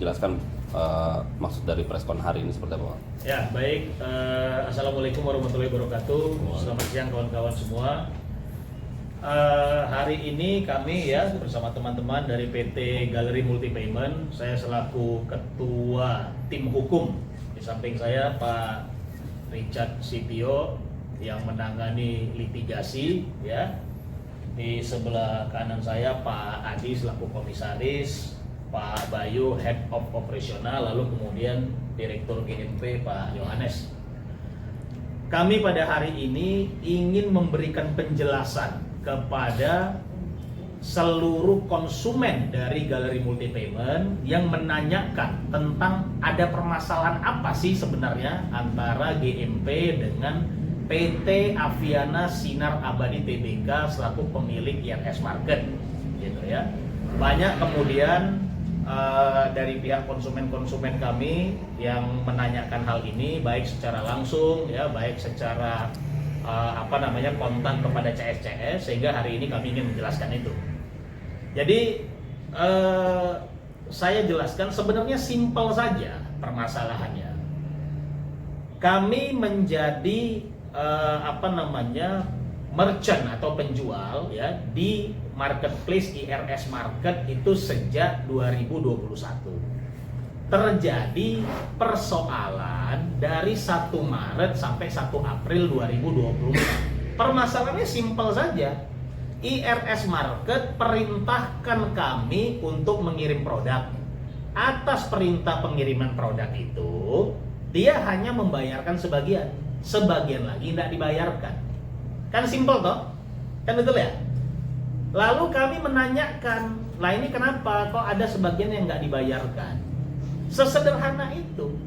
dijelaskan maksud dari preskon hari ini seperti apa, Pak? Ya, baik. Assalamualaikum warahmatullahi wabarakatuh. Selamat siang kawan-kawan semua. Hari ini kami ya bersama teman-teman dari PT Galeri Multi Payment, saya selaku ketua tim hukum. Di samping saya Pak Richard Sitio yang menangani litigasi ya. Di sebelah kanan saya Pak Adi selaku komisaris, Pak Bayu Head of Operational, lalu kemudian Direktur GMP Pak Yohanes. Kami pada hari ini ingin memberikan penjelasan kepada seluruh konsumen dari Galeri Multi Payment yang menanyakan tentang ada permasalahan apa sih sebenarnya antara GMP dengan PT Aviana Sinar Abadi Tbk selaku pemilik IRS Market, gitu ya. Banyak kemudian dari pihak konsumen-konsumen kami yang menanyakan hal ini, baik secara langsung ya, baik secara kontak kepada CS, sehingga hari ini kami ingin menjelaskan itu. Jadi saya jelaskan sebenarnya simpel saja permasalahannya. Kami menjadi merchant atau penjual ya di marketplace IRS Market itu sejak 2021. Terjadi persoalan dari 1 Maret sampai 1 April 2024. Permasalahannya simpel saja. IRS Market perintahkan kami untuk mengirim produk. Atas perintah pengiriman produk itu, dia hanya membayarkan sebagian lagi tidak dibayarkan. Kan simpel toh? Kan betul ya? Lalu kami menanyakan, lah ini kenapa kok ada sebagian yang nggak dibayarkan? Sesederhana itu.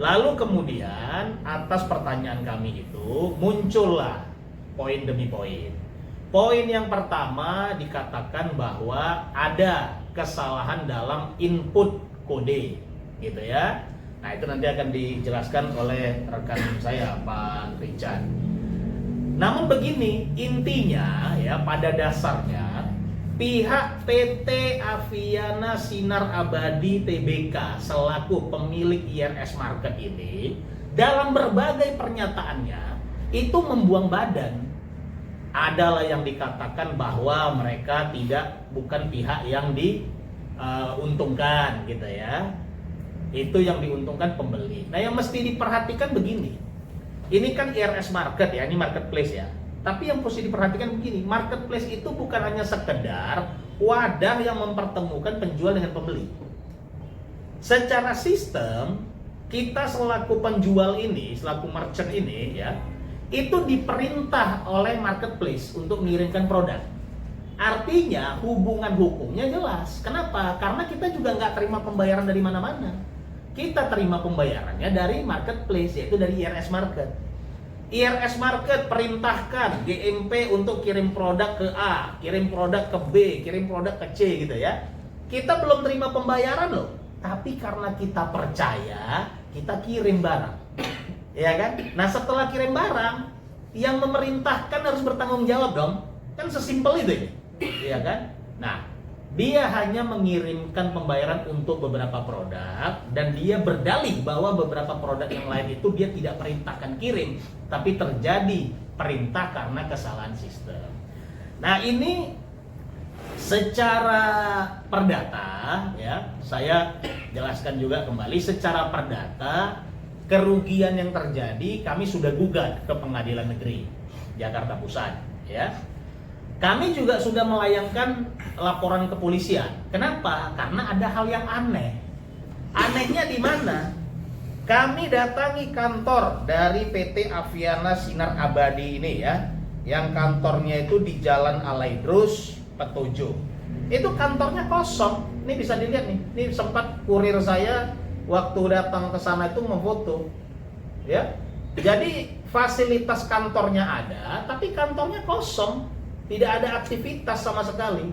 Lalu kemudian atas pertanyaan kami itu muncullah poin demi poin. Poin yang pertama dikatakan bahwa ada kesalahan dalam input kode, gitu ya. Nah itu nanti akan dijelaskan oleh rekan saya Pak Richard. Namun begini, intinya ya pada dasarnya pihak PT Aviana Sinar Abadi Tbk selaku pemilik IRS Market ini dalam berbagai pernyataannya itu membuang badan. Adalah yang dikatakan bahwa mereka bukan pihak yang diuntungkan gitu ya. Itu yang diuntungkan pembeli. Nah yang mesti diperhatikan begini. Ini kan IRS Market ya, ini marketplace ya. Tapi yang mesti diperhatikan begini, marketplace itu bukan hanya sekedar wadah yang mempertemukan penjual dengan pembeli. Secara sistem, kita selaku penjual ini, selaku merchant ini ya, itu diperintah oleh marketplace untuk mengirimkan produk. Artinya hubungan hukumnya jelas. Kenapa? Karena kita juga nggak terima pembayaran dari mana-mana. Kita terima pembayarannya dari marketplace, yaitu dari IRS Market. IRS Market perintahkan GMP untuk kirim produk ke A, kirim produk ke B, kirim produk ke C gitu ya. Kita belum terima pembayaran loh, tapi karena kita percaya, kita kirim barang. Ya kan? Nah setelah kirim barang, yang memerintahkan harus bertanggung jawab dong. Kan sesimpel itu ini. Ya kan? Nah, dia hanya mengirimkan pembayaran untuk beberapa produk dan dia berdalih bahwa beberapa produk yang lain itu dia tidak perintahkan kirim, tapi terjadi perintah karena kesalahan sistem. Nah ini secara perdata ya, saya jelaskan juga kembali secara perdata kerugian yang terjadi kami sudah gugat ke Pengadilan Negeri Jakarta Pusat ya. Kami juga sudah melayangkan laporan kepolisian. Kenapa? Karena ada hal yang aneh. Anehnya di mana? Kami datangi kantor dari PT Aviana Sinar Abadi ini ya, yang kantornya itu di Jalan Alaidrus, Petujuh. Itu kantornya kosong. Ini bisa dilihat nih. Ini sempat kurir saya waktu datang ke sana itu memfoto. Ya. Jadi fasilitas kantornya ada, tapi kantornya kosong. Tidak ada aktivitas sama sekali.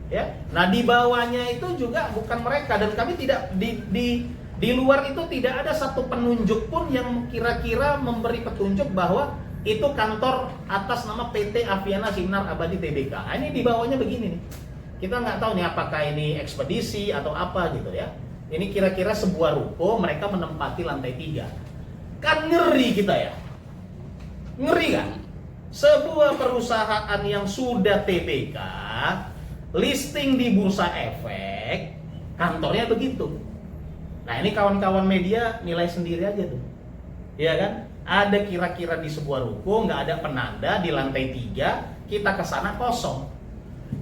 Ya. Nah, di bawahnya itu juga bukan mereka dan kami tidak di luar itu tidak ada satu penunjuk pun yang kira-kira memberi petunjuk bahwa itu kantor atas nama PT Aviana Sinar Abadi Tbk. Ini di bawahnya begini nih. Kita nggak tahu nih apakah ini ekspedisi atau apa gitu ya. Ini kira-kira sebuah ruko, mereka menempati lantai 3. Kan ngeri kita ya. Ngeri kan? Sebuah perusahaan yang sudah TBK, listing di Bursa Efek, kantornya begitu. Nah ini kawan-kawan media nilai sendiri aja tuh. Iya kan? Ada kira-kira di sebuah ruko, nggak ada penanda di lantai 3, kita ke sana kosong.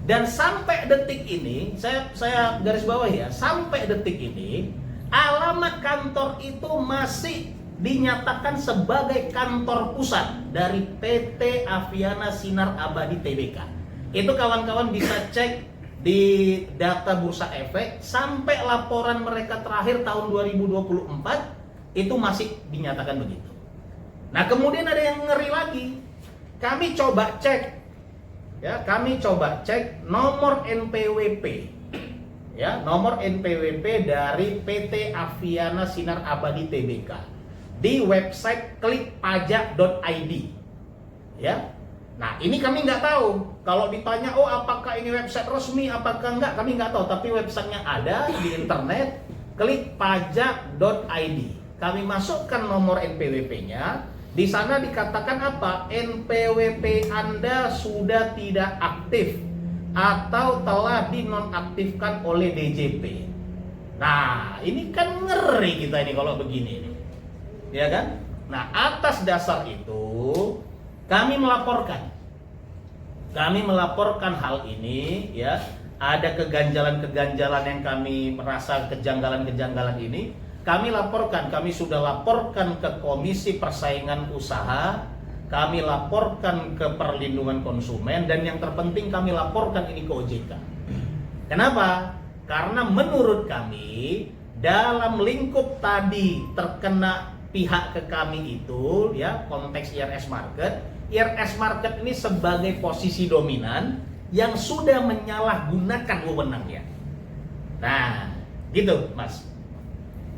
Dan sampai detik ini, saya garis bawah ya, sampai detik ini, alamat kantor itu masih dinyatakan sebagai kantor pusat dari PT Aviana Sinar Abadi Tbk. Itu kawan-kawan bisa cek di data Bursa Efek, sampai laporan mereka terakhir tahun 2024 itu masih dinyatakan begitu. Nah kemudian ada yang ngeri lagi, kami coba cek ya, kami coba cek nomor NPWP ya, nomor NPWP dari PT Aviana Sinar Abadi Tbk di website klikpajak.id ya. Nah ini kami nggak tahu, kalau ditanya oh apakah ini website resmi apakah enggak, kami nggak tahu, tapi websitenya ada di internet, klikpajak.id. Kami masukkan nomor NPWP-nya. Di sana dikatakan apa? NPWP Anda sudah tidak aktif atau telah dinonaktifkan oleh DJP. Nah, ini kan ngeri kita ini kalau begini nih. Ya kan? Nah, atas dasar itu kami melaporkan. Kami melaporkan hal ini ya. Ada keganjalan-keganjalan yang kami merasa kejanggalan-kejanggalan ini. Kami laporkan, kami sudah laporkan ke Komisi Persaingan Usaha, kami laporkan ke Perlindungan Konsumen, dan yang terpenting kami laporkan ini ke OJK. Kenapa? Karena menurut kami dalam lingkup tadi terkena pihak ke kami itu ya, konteks IRS Market ini sebagai posisi dominan yang sudah menyalahgunakan wewenangnya. Nah, gitu Mas.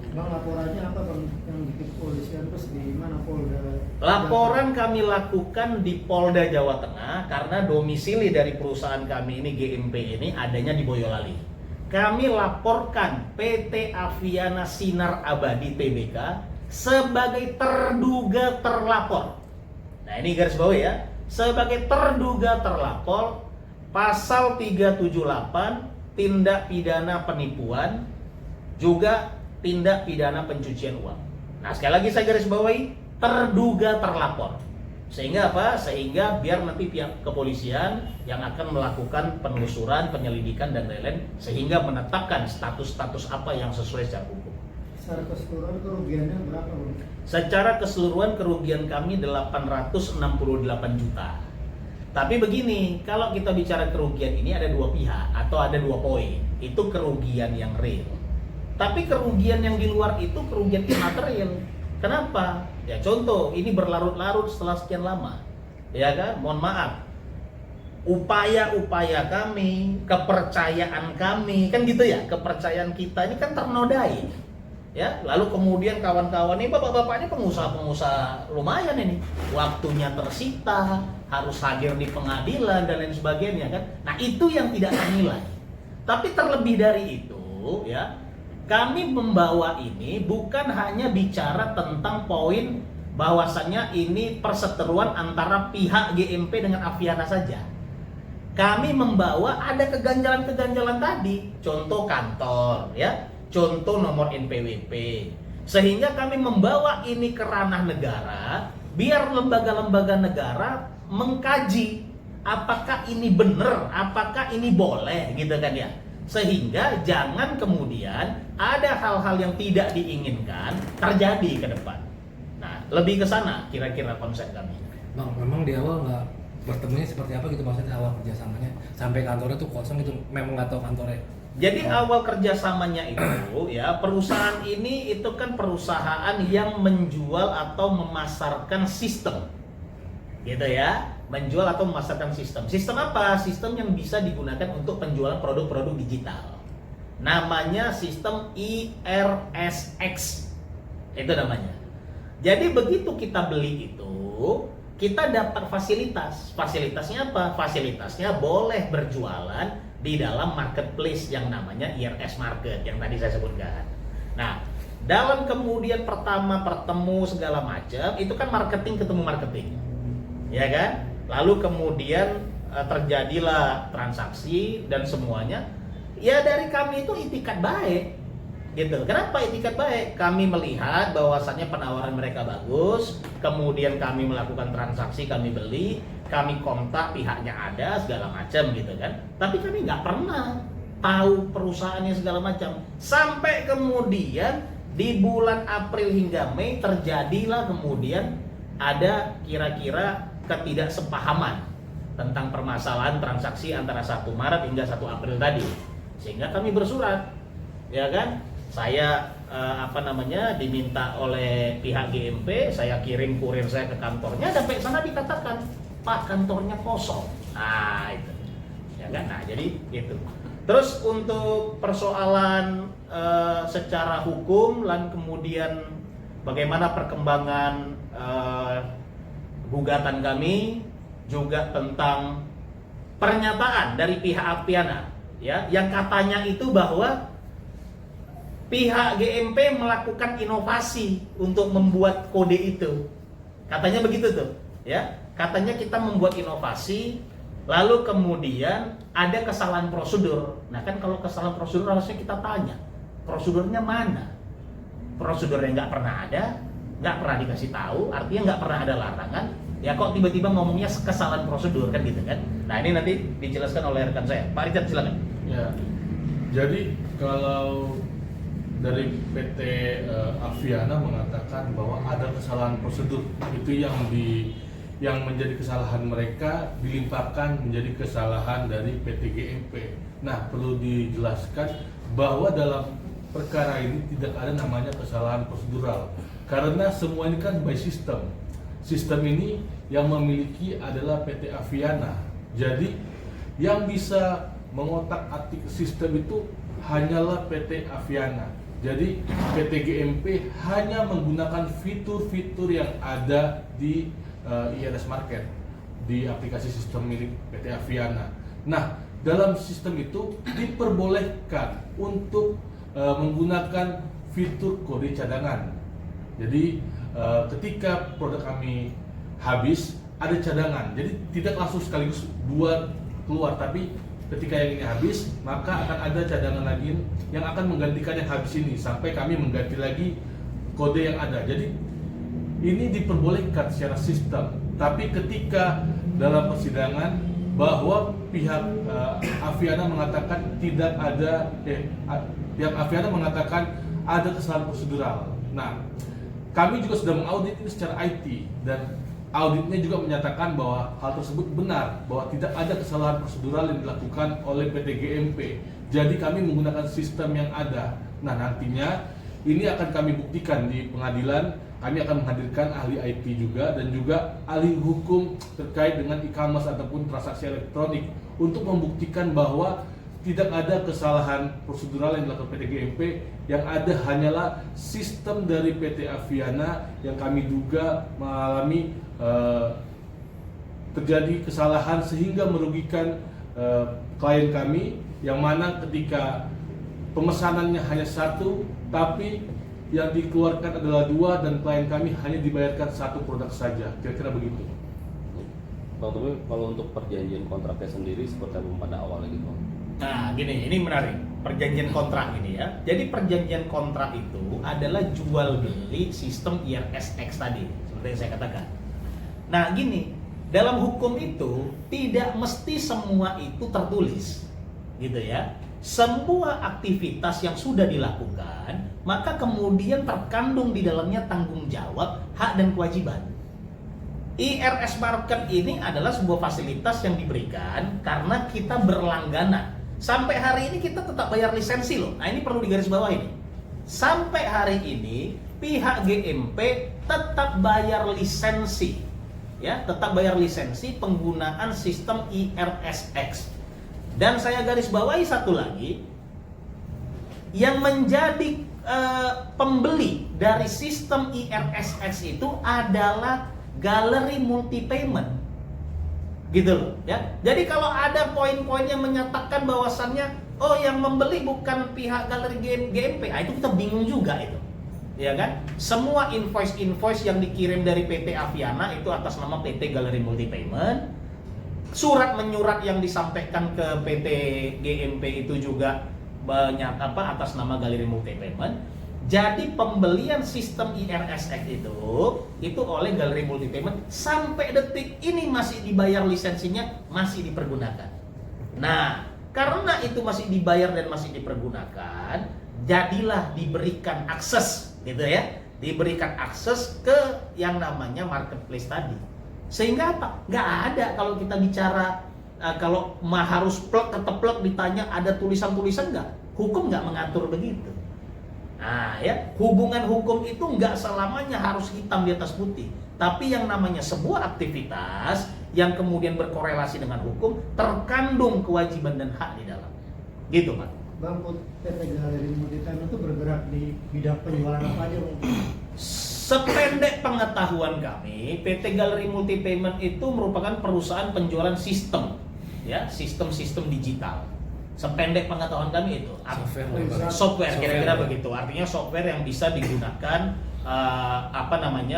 Bang, laporannya apa bang yang di kepolisian, terus di mana Polda? Laporan kami lakukan di Polda Jawa Tengah karena domisili dari perusahaan kami ini GMP ini adanya di Boyolali. Kami laporkan PT Aviana Sinar Abadi Tbk sebagai terduga terlapor. Nah ini garis bawah ya, sebagai terduga terlapor pasal 378 tindak pidana penipuan, juga tindak pidana pencucian uang. Nah sekali lagi saya garis bawahi, terduga terlapor. Sehingga apa? Sehingga biar nanti pihak kepolisian yang akan melakukan penelusuran, penyelidikan dan lain-lain, sehingga menetapkan status-status apa yang sesuai secara hukum. Secara keseluruhan kerugiannya berapa bang? Secara keseluruhan kerugian kami 868 juta. Tapi begini, kalau kita bicara kerugian ini ada dua pihak atau ada dua poin. Itu kerugian yang real. Tapi kerugian yang di luar itu kerugian imaterial. Kenapa? Ya contoh, ini berlarut-larut setelah sekian lama. Ya kan? Mohon maaf. Upaya-upaya kami, kepercayaan kami, kan gitu ya, kepercayaan kita ini kan ternodai. Ya, lalu kemudian kawan-kawan ini bapak-bapak ini pengusaha-pengusaha lumayan ini. Waktunya tersita, harus hadir di pengadilan dan lain sebagainya kan. Nah, itu yang tidak ternilai. Tapi terlebih dari itu, ya, kami membawa ini bukan hanya bicara tentang poin bahwasannya ini perseteruan antara pihak GMP dengan Aviana saja. Kami membawa ada keganjalan-keganjalan tadi, contoh kantor, ya, contoh nomor NPWP. Sehingga kami membawa ini ke ranah negara, biar lembaga-lembaga negara mengkaji apakah ini benar, apakah ini boleh, gitu kan ya. Sehingga jangan kemudian ada hal-hal yang tidak diinginkan terjadi ke depan. Nah, lebih ke sana kira-kira konsep kami. Bang, memang di awal nggak bertemunya seperti apa gitu, maksudnya awal kerjasamanya sampai kantornya tuh kosong gitu, memang nggak tahu kantornya. Jadi awal kerjasamanya itu ya, perusahaan ini itu kan perusahaan yang menjual atau memasarkan sistem, gitu ya. Menjual atau memasarkan sistem. Sistem apa? Sistem yang bisa digunakan untuk penjualan produk-produk digital. Namanya sistem IRSX. Itu namanya. Jadi begitu kita beli itu, kita dapat fasilitas. Fasilitasnya apa? Fasilitasnya boleh berjualan di dalam marketplace yang namanya IRS Market yang tadi saya sebutkan. Nah, dalam kemudian pertama bertemu segala macam, itu kan marketing ketemu marketing, ya kan? Lalu kemudian terjadilah transaksi dan semuanya. Ya dari kami itu itikat baik, gitu. Kenapa itikat baik? Kami melihat bahwasannya penawaran mereka bagus, kemudian kami melakukan transaksi, kami beli, kami kontak pihaknya ada segala macam gitu kan. Tapi kami nggak pernah tahu perusahaannya segala macam. Sampai kemudian di bulan April hingga Mei terjadilah kemudian ada kira-kira ketidaksepahaman tentang permasalahan transaksi antara 1 Maret hingga 1 April tadi. Sehingga kami bersurat, ya kan? Saya diminta oleh pihak GMP, saya kirim kurir saya ke kantornya, sampai sana dikatakan Pak, kantornya kosong. Nah itu, ya kan? Nah jadi itu. Terus untuk persoalan secara hukum dan kemudian bagaimana perkembangan gugatan kami, juga tentang pernyataan dari pihak Aviana, ya, yang katanya itu bahwa pihak GMP melakukan inovasi untuk membuat kode itu. Katanya begitu tuh, ya. Katanya kita membuat inovasi, lalu kemudian ada kesalahan prosedur. Nah kan kalau kesalahan prosedur harusnya kita tanya, prosedurnya mana? Prosedurnya nggak pernah ada, nggak pernah dikasih tahu, artinya nggak pernah ada larangan. Ya kok tiba-tiba ngomongnya kesalahan prosedur kan gitu kan? Nah ini nanti dijelaskan oleh rekan saya. Pak Richard silakan. Ya, jadi kalau dari PT Aviana mengatakan bahwa ada kesalahan prosedur, itu yang menjadi kesalahan mereka dilimpahkan menjadi kesalahan dari PT GMP. Nah, perlu dijelaskan bahwa dalam perkara ini tidak ada namanya kesalahan prosedural, karena semua ini kan by system. Sistem ini yang memiliki adalah PT Aviana. Jadi yang bisa mengotak-atik sistem itu hanyalah PT Aviana. Jadi PT GMP hanya menggunakan fitur-fitur yang ada di IRS Market, di aplikasi sistem milik PT Aviana. Nah, dalam sistem itu diperbolehkan untuk menggunakan fitur kode cadangan. Jadi ketika produk kami habis, ada cadangan. Jadi tidak langsung sekaligus 2 keluar, tapi ketika yang ini habis, maka akan ada cadangan lagi yang akan menggantikan yang habis ini sampai kami mengganti lagi kode yang ada. Jadi ini diperbolehkan secara sistem. Tapi ketika dalam persidangan bahwa pihak Aviana mengatakan tidak ada, pihak Aviana mengatakan ada kesalahan prosedural. Nah, kami juga sudah mengaudit ini secara IT dan auditnya juga menyatakan bahwa hal tersebut benar, bahwa tidak ada kesalahan prosedural yang dilakukan oleh PT GMP. Jadi kami menggunakan sistem yang ada. Nah, nantinya ini akan kami buktikan di pengadilan. Kami akan menghadirkan ahli IT juga dan juga ahli hukum terkait dengan e-commerce ataupun transaksi elektronik untuk membuktikan bahwa tidak ada kesalahan prosedural yang dilakukan PT GMP. Yang ada hanyalah sistem dari PT Aviana yang kami duga mengalami terjadi kesalahan sehingga merugikan klien kami, yang mana ketika pemesanannya hanya 1 tapi yang dikeluarkan adalah 2 dan klien kami hanya dibayarkan 1 produk saja. Kira-kira begitu. Bang Tumi, kalau untuk perjanjian kontraknya sendiri seperti apa pada awalnya gitu? Nah gini, ini menarik, perjanjian kontrak ini ya. Jadi perjanjian kontrak itu adalah jual beli sistem IRSX tadi, seperti yang saya katakan. Nah gini, dalam hukum itu tidak mesti semua itu tertulis, gitu ya. Semua aktivitas yang sudah dilakukan, maka kemudian terkandung di dalamnya tanggung jawab, hak dan kewajiban. IRS Market ini adalah sebuah fasilitas yang diberikan karena kita berlangganan. Sampai hari ini kita tetap bayar lisensi loh. Nah ini perlu digarisbawahi ini. Sampai hari ini pihak GMP tetap bayar lisensi, ya, tetap bayar lisensi penggunaan sistem IRSX. Dan saya garis bawahi satu lagi, yang menjadi pembeli dari sistem IRSX itu adalah galeri multi payment. gitu loh ya. Jadi kalau ada poin-poin yang menyatakan bahwasannya oh yang membeli bukan pihak galeri GMP, itu kita bingung juga itu. Ya kan? Semua invoice yang dikirim dari PT Aviana itu atas nama PT Galeri Multipayment. Surat menyurat yang disampaikan ke PT GMP itu juga banyak atas nama Galeri Multipayment. Jadi pembelian sistem IRSX itu oleh Galeri Multipayment sampai detik ini masih dibayar lisensinya, masih dipergunakan. Nah, karena itu masih dibayar dan masih dipergunakan, jadilah diberikan akses gitu ya, diberikan akses ke yang namanya marketplace tadi. Sehingga apa? Nggak ada kalau kita bicara kalau harus plek keteplek ditanya ada tulisan-tulisan nggak? Hukum nggak mengatur begitu. Nah ya, hubungan hukum itu nggak selamanya harus hitam di atas putih. Tapi yang namanya sebuah aktivitas yang kemudian berkorelasi dengan hukum terkandung kewajiban dan hak di dalam. Gitu Pak. Bang, PT Galeri Multipayment itu bergerak di bidang penjualan apa aja Bang? Sependek pengetahuan kami, PT Galeri Multipayment itu merupakan perusahaan penjualan sistem, ya, sistem-sistem digital. Sependek pengetahuan kami itu software kira-kira begitu. Artinya software yang bisa digunakan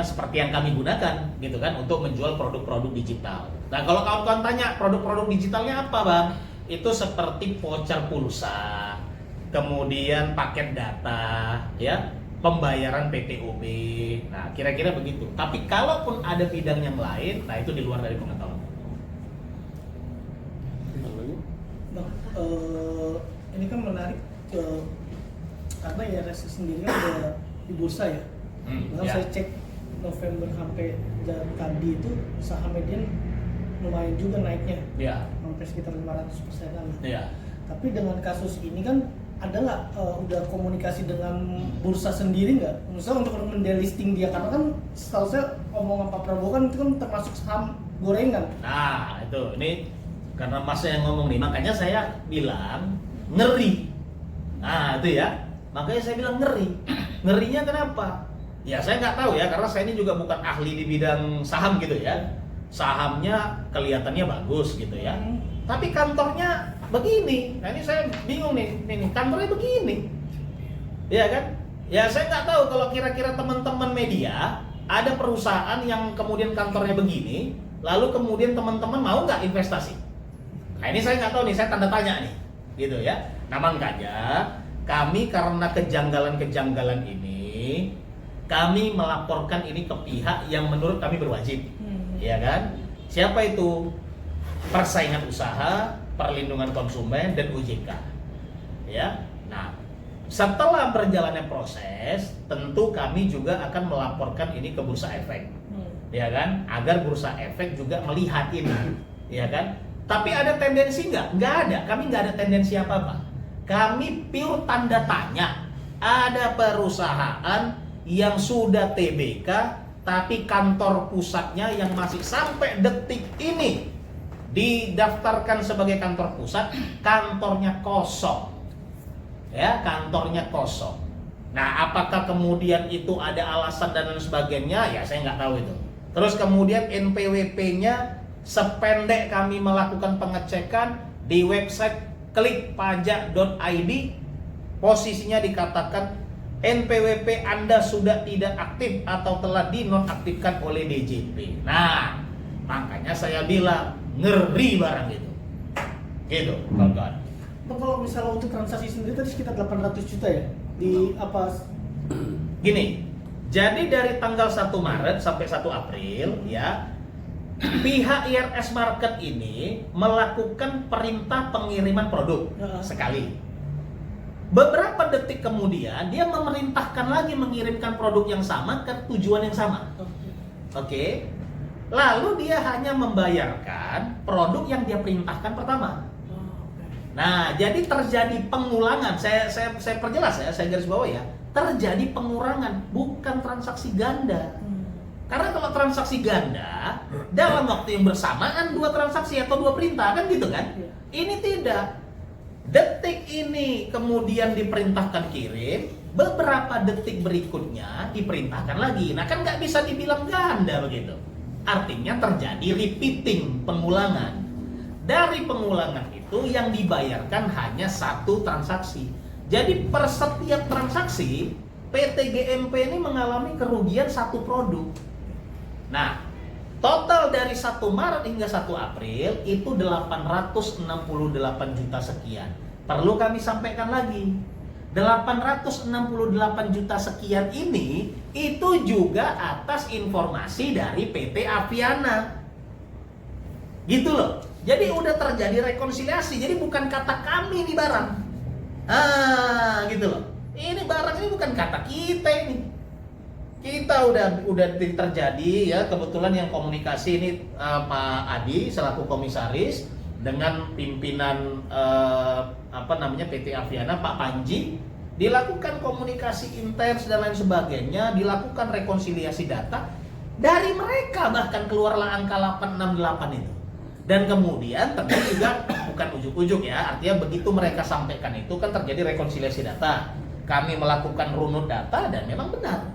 seperti yang kami gunakan gitu kan untuk menjual produk-produk digital. Nah, kalau kawan-kawan tanya produk-produk digitalnya apa, Bang? Itu seperti voucher pulsa, kemudian paket data, ya, pembayaran PTOB. Nah, kira-kira begitu. Tapi kalaupun ada bidang yang lain, nah itu di luar dari pengetahuan. Bang, ini kan menarik karena IRS sendiri kan ada di bursa ya. Ya. Saya cek November sampai tadi itu saham median lumayan juga naiknya, Ya. sampai sekitar 500%-an. Ya. Tapi dengan kasus ini kan ada nggak udah komunikasi dengan bursa sendiri nggak? Misalnya untuk mendelisting dia, karena kan setahu saya omongan Pak Prabowo kan itu kan termasuk saham gorengan. Nah, itu ini karena Mas yang ngomong nih, makanya saya bilang ngeri. Nah, itu ya. Makanya saya bilang ngeri. Ngerinya kenapa? Ya saya nggak tahu ya, karena saya ini juga bukan ahli di bidang saham gitu ya. Sahamnya kelihatannya bagus gitu ya. Tapi kantornya begini. Nah ini saya bingung nih, kantornya begini. Ya kan? Ya saya nggak tahu kalau kira-kira teman-teman media ada perusahaan yang kemudian kantornya begini, lalu kemudian teman-teman mau nggak investasi? Nah ini saya nggak tahu nih, saya tanda tanya nih, gitu ya. Nah makanya kami karena kejanggalan-kejanggalan ini, kami melaporkan ini ke pihak yang menurut kami berwajib, ya kan? Siapa itu? Persaingan Usaha, Perlindungan Konsumen, dan OJK. Ya, nah setelah berjalannya proses, tentu kami juga akan melaporkan ini ke Bursa Efek, ya kan? Agar Bursa Efek juga melihat ini, ya kan? Tapi ada tendensi nggak? Nggak ada. Kami nggak ada tendensi apa-apa. Kami pure tanda tanya. Ada perusahaan yang sudah TBK, tapi kantor pusatnya yang masih sampai detik ini didaftarkan sebagai kantor pusat, kantornya kosong. Ya, kantornya kosong. Nah, apakah kemudian itu ada alasan dan lain sebagainya? Ya, saya nggak tahu itu. Terus kemudian NPWP-nya sependek kami melakukan pengecekan di website klikpajak.id, posisinya dikatakan NPWP Anda sudah tidak aktif atau telah dinonaktifkan oleh DJP. Nah, makanya saya bilang ngeri barang itu. Gitu, kawan-kawan. Kalau misalnya untuk transaksi sendiri tadi sekitar 800 juta ya? Di apa? Gini, jadi dari tanggal 1 Maret sampai 1 April ya, pihak IRS Market ini melakukan perintah pengiriman produk sekali. Beberapa detik kemudian dia memerintahkan lagi mengirimkan produk yang sama ke tujuan yang sama. Oke. Lalu dia hanya membayarkan produk yang dia perintahkan pertama. Nah, jadi terjadi pengulangan. Saya perjelas ya, saya garis bawah ya. Terjadi pengurangan, bukan transaksi ganda. Karena kalau transaksi ganda dalam waktu yang bersamaan dua transaksi atau dua perintah kan gitu kan? Ini tidak. Detik ini kemudian diperintahkan kirim, beberapa detik berikutnya diperintahkan lagi. Nah kan nggak bisa dibilang ganda begitu. Artinya terjadi repeating, pengulangan. Dari pengulangan itu yang dibayarkan hanya satu transaksi. Jadi per setiap transaksi PT GMP ini mengalami kerugian satu produk. Nah, total dari 1 Maret hingga 1 April itu 868 juta sekian. Perlu kami sampaikan lagi, 868 juta sekian ini itu juga atas informasi dari PT Aviana. Gitu loh. Jadi udah terjadi rekonsiliasi. Jadi bukan kata kami ini barang. Gitu loh. Ini barang ini bukan kata kita ini. Kita udah terjadi ya, kebetulan yang komunikasi ini Pak Adi selaku komisaris dengan pimpinan PT Aviana Pak Panji, dilakukan komunikasi intens dan lain sebagainya, dilakukan rekonsiliasi data dari mereka, bahkan keluarlah angka 868 itu. Dan kemudian tentu juga bukan ujuk-ujuk ya, artinya begitu mereka sampaikan itu kan terjadi rekonsiliasi data. Kami melakukan runut data dan memang benar.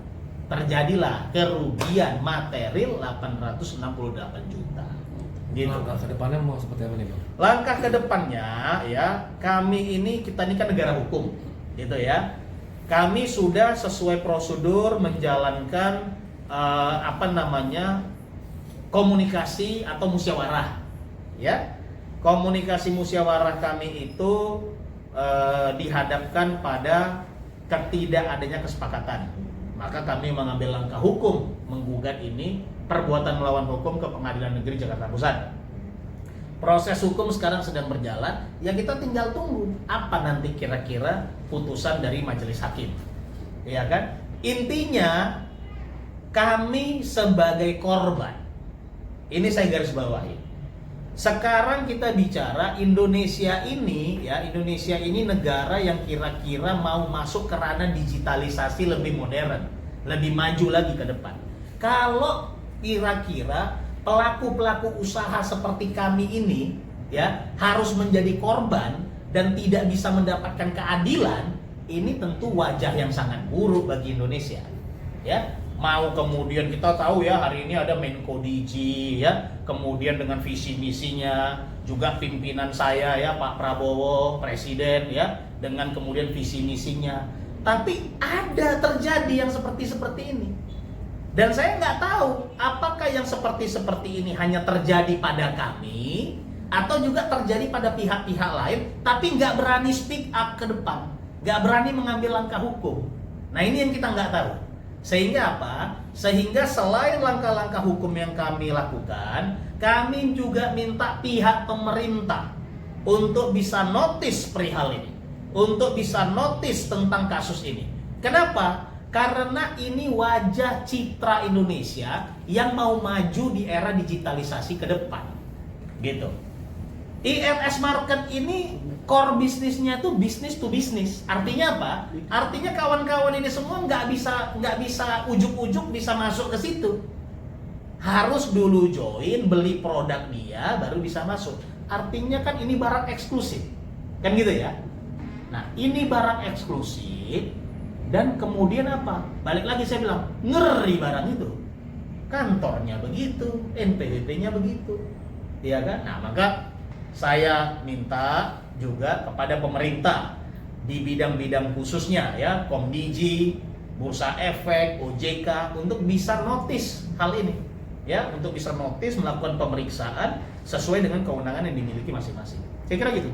Terjadilah kerugian material 868 juta. Gitu. Langkah ke depannya mau seperti apa nih Bang? Langkah ke depannya ya, kita ini kan negara hukum, gitu ya. Kami sudah sesuai prosedur menjalankan komunikasi atau musyawarah, ya. Komunikasi musyawarah kami itu dihadapkan pada ketidakadanya kesepakatan. Maka kami mengambil langkah hukum menggugat ini perbuatan melawan hukum ke Pengadilan Negeri Jakarta Pusat. Proses hukum sekarang sedang berjalan, ya kita tinggal tunggu apa nanti kira-kira putusan dari majelis hakim. Ya kan? Intinya kami sebagai korban. Ini saya garis bawahi. Sekarang kita bicara Indonesia ini negara yang kira-kira mau masuk ke ranah digitalisasi lebih modern, lebih maju lagi ke depan. Kalau kira-kira pelaku-pelaku usaha seperti kami ini ya harus menjadi korban dan tidak bisa mendapatkan keadilan, ini tentu wajah yang sangat buruk bagi Indonesia. Ya, mau kemudian kita tahu ya hari ini ada Menko Digi ya, kemudian dengan visi misinya juga pimpinan saya ya Pak Prabowo Presiden ya dengan kemudian visi misinya. Tapi ada terjadi yang seperti ini. Dan saya nggak tahu apakah yang seperti ini hanya terjadi pada kami atau juga terjadi pada pihak-pihak lain, tapi nggak berani speak up ke depan, nggak berani mengambil langkah hukum. Nah ini yang kita nggak tahu. Sehingga apa? Sehingga selain langkah-langkah hukum yang kami lakukan, kami juga minta pihak pemerintah untuk bisa notice perihal ini, untuk bisa notice tentang kasus ini. Kenapa? Karena ini wajah citra Indonesia yang mau maju di era digitalisasi ke depan, gitu. IRS Market ini core bisnisnya tuh business to business. Artinya apa? Artinya kawan-kawan ini semua nggak bisa ujuk-ujuk bisa masuk ke situ. Harus dulu join, beli produk dia, baru bisa masuk. Artinya kan ini barang eksklusif, kan gitu ya. Nah ini barang eksklusif dan kemudian apa? Balik lagi saya bilang ngeri barang itu. Kantornya begitu, NPWP-nya begitu, ya kan? Nah maka saya minta juga kepada pemerintah di bidang-bidang khususnya ya, Komdigi, Bursa Efek, OJK untuk bisa notice hal ini ya, untuk bisa notice melakukan pemeriksaan sesuai dengan kewenangan yang dimiliki masing-masing. Saya kira gitu.